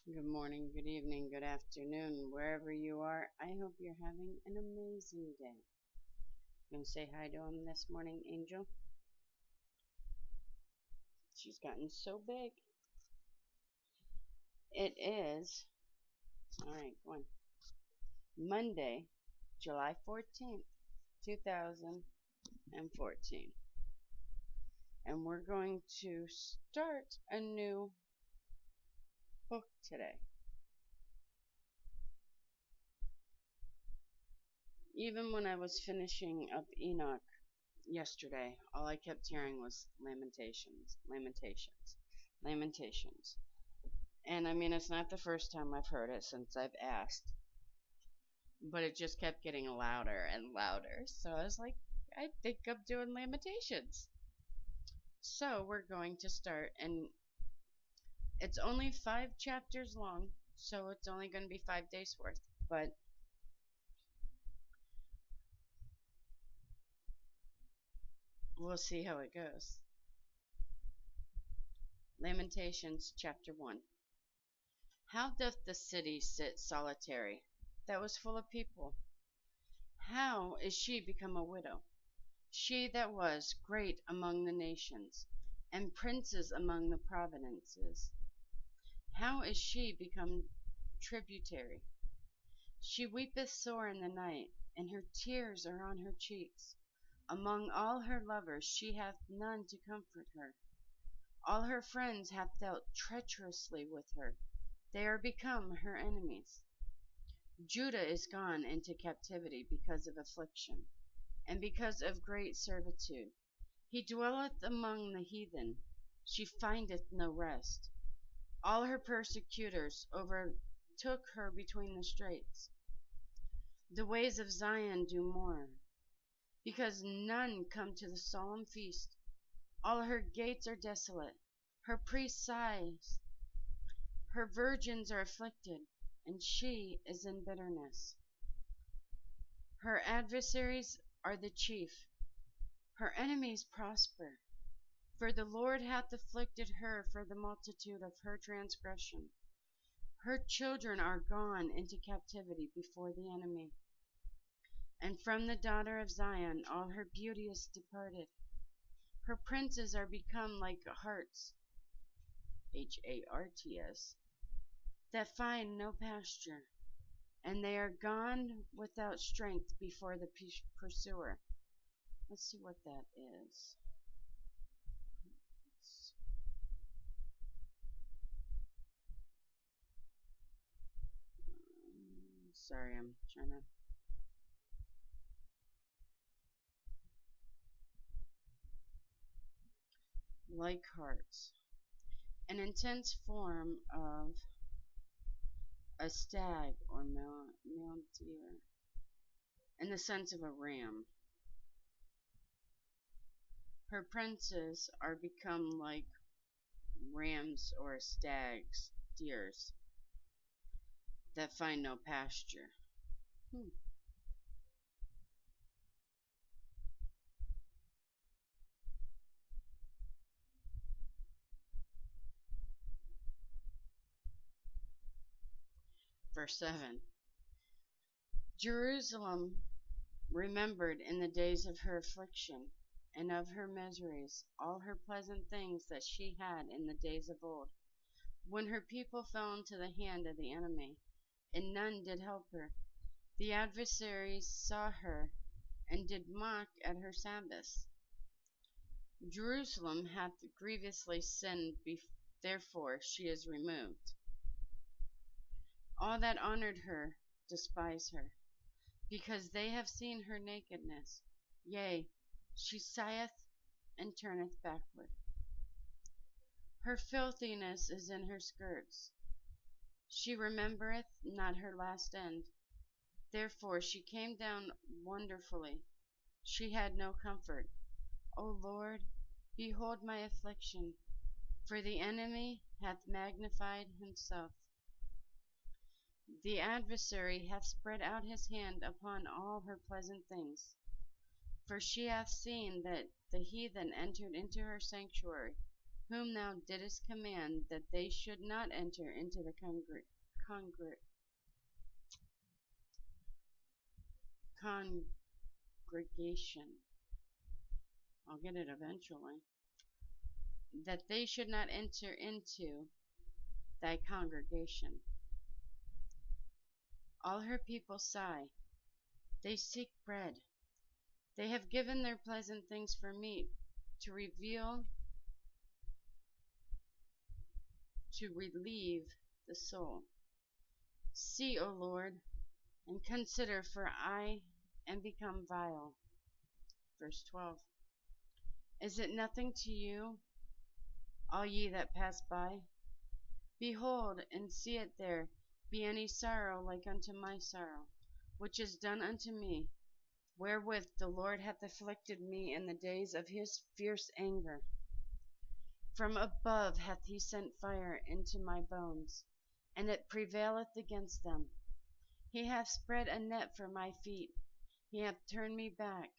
Good morning, good evening, good afternoon, wherever you are. I hope you're having an amazing day. I'm going to say hi to him this morning, Angel. She's gotten so big. It is, all right, go on, Monday, July 14th, 2014. And we're going to start a new book today. Even when I was finishing up Enoch yesterday, all I kept hearing was Lamentations, Lamentations, Lamentations. And I mean, it's not the first time I've heard it since I've asked, but it just kept getting louder and louder. So I was like, I think I'm doing Lamentations. So we're going to start, and it's only 5 chapters long, so it's only going to be 5 days worth. But we'll see how it goes. Lamentations chapter 1. How doth the city sit solitary, that was full of people? How is she become a widow? She that was great among the nations, and princes among the provinces. How is she become tributary? She weepeth sore in the night, and her tears are on her cheeks. Among all her lovers she hath none to comfort her. All her friends have dealt treacherously with her. They are become her enemies. Judah is gone into captivity because of affliction, and because of great servitude. He dwelleth among the heathen. She findeth no rest. All her persecutors overtook her between the straits. The ways of Zion do mourn, because none come to the solemn feast. All her gates are desolate. Her priests sighs. Her virgins are afflicted, and she is in bitterness. Her adversaries are the chief. Her enemies prosper. For the Lord hath afflicted her for the multitude of her transgression. Her children are gone into captivity before the enemy. And from the daughter of Zion all her beauty is departed. Her princes are become like harts, Harts, that find no pasture, and they are gone without strength before the pursuer. Let's see what that is. Sorry, I'm trying to. Like hearts. An intense form of a stag or male deer, in the sense of a ram. Her princes are become like rams or stags, deers, that find no pasture. Hmm. Verse 7. Jerusalem remembered in the days of her affliction and of her miseries all her pleasant things that she had in the days of old, when her people fell into the hand of the enemy, and none did help her. The adversaries saw her, and did mock at her Sabbaths. Jerusalem hath grievously sinned, therefore she is removed. All that honored her despise her, because they have seen her nakedness. Yea, she sigheth and turneth backward. Her filthiness is in her skirts. She remembereth not her last end. Therefore she came down wonderfully. She had no comfort. O Lord, behold my affliction, for the enemy hath magnified himself. The adversary hath spread out his hand upon all her pleasant things. For she hath seen that the heathen entered into her sanctuary. whom thou didst command that they should not enter into the congregation. I'll get it eventually. That they should not enter into thy congregation. All her people sigh. They seek bread. They have given their pleasant things for meat to relieve the soul. See, O Lord, and consider, for I am become vile. Verse 12. Is it nothing to you, all ye that pass by? Behold, and see it there be any sorrow like unto my sorrow, which is done unto me, wherewith the Lord hath afflicted me in the days of his fierce anger. From above hath he sent fire into my bones, and it prevaileth against them. He hath spread a net for my feet. He hath turned me back.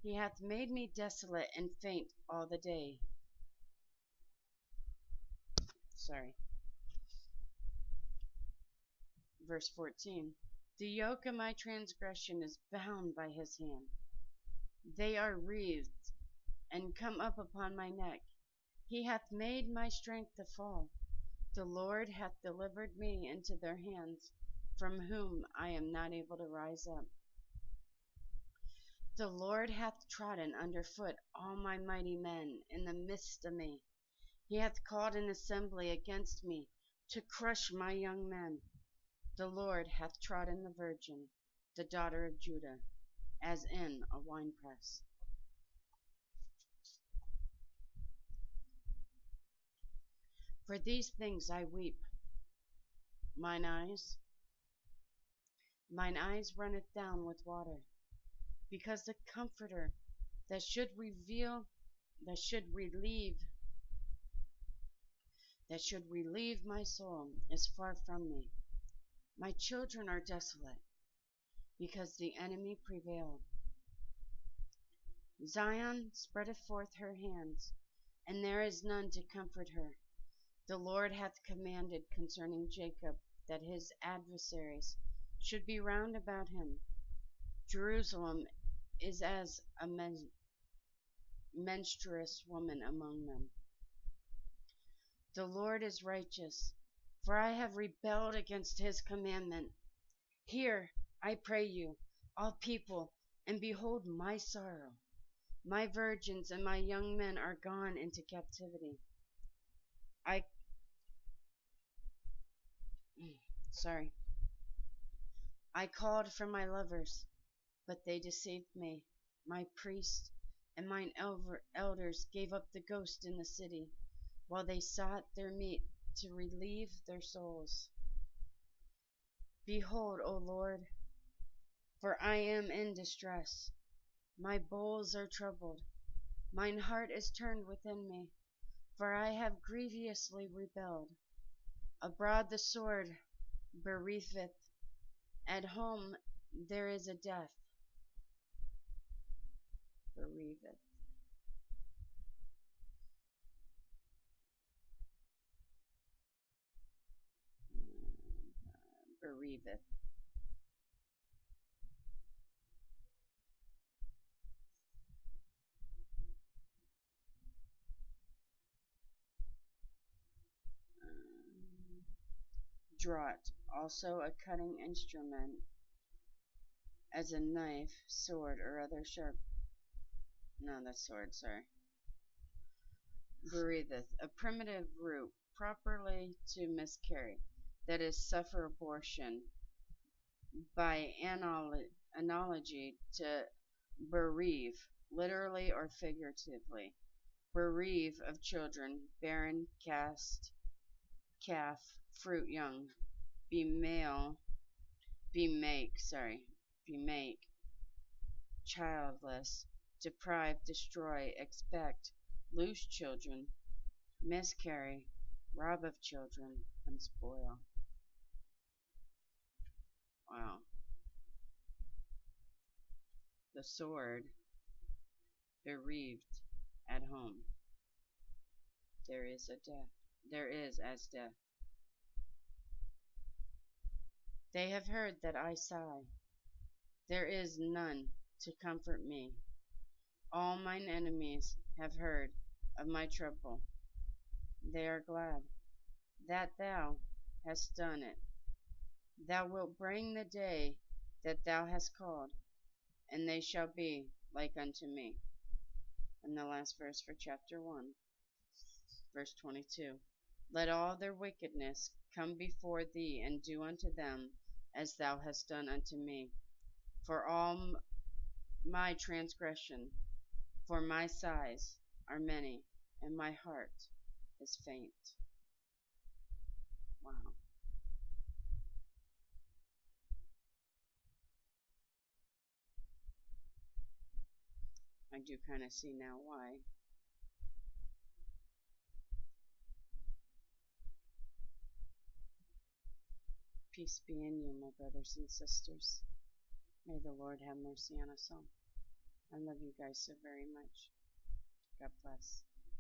He hath made me desolate and faint all the day. Verse 14. The yoke of my transgression is bound by his hand. They are wreathed and come up upon my neck. He hath made my strength to fall. The Lord hath delivered me into their hands, from whom I am not able to rise up. The Lord hath trodden under foot all my mighty men in the midst of me. He hath called an assembly against me to crush my young men. The Lord hath trodden the virgin, the daughter of Judah, as in a winepress. For these things I weep. Mine eyes runneth down with water, because the Comforter that should relieve my soul is far from me. My children are desolate, because the enemy prevailed. Zion spreadeth forth her hands, and there is none to comfort her. The Lord hath commanded concerning Jacob that his adversaries should be round about him. Jerusalem is as a menstruous woman among them. The Lord is righteous, for I have rebelled against his commandment. Hear, I pray you, all people, and behold my sorrow. My virgins and my young men are gone into captivity. I called for my lovers, but they deceived me. My priests and mine elders gave up the ghost in the city, while they sought their meat to relieve their souls. Behold, O Lord, for I am in distress. My bowels are troubled. Mine heart is turned within me, for I have grievously rebelled. Abroad the sword bereaveth. At home there is a death. Bereaveth. Bereaveth. Draught, also a cutting instrument, as a knife, sword, or other sharp. No, that's sword, sorry. Bereaveth, a primitive root, properly to miscarry, that is, suffer abortion, by analogy to bereave, literally or figuratively. Bereave of children, barren, cast, calf, fruit young, bemake, childless, deprive, destroy, expect, lose children, miscarry, rob of children, and spoil. Wow. The sword, bereaved, at home. There is a death. There is as death. They have heard that I sigh. There is none to comfort me. All mine enemies have heard of my trouble. They are glad that thou hast done it. Thou wilt bring the day that thou hast called, and they shall be like unto me. And the last verse for chapter 1, verse 22. Let all their wickedness come before thee, and do unto them as thou hast done unto me. For all my transgression, for my sighs are many, and my heart is faint. Wow. I do kind of see now why. Peace be in you, my brothers and sisters. May the Lord have mercy on us all. I love you guys so very much. God bless.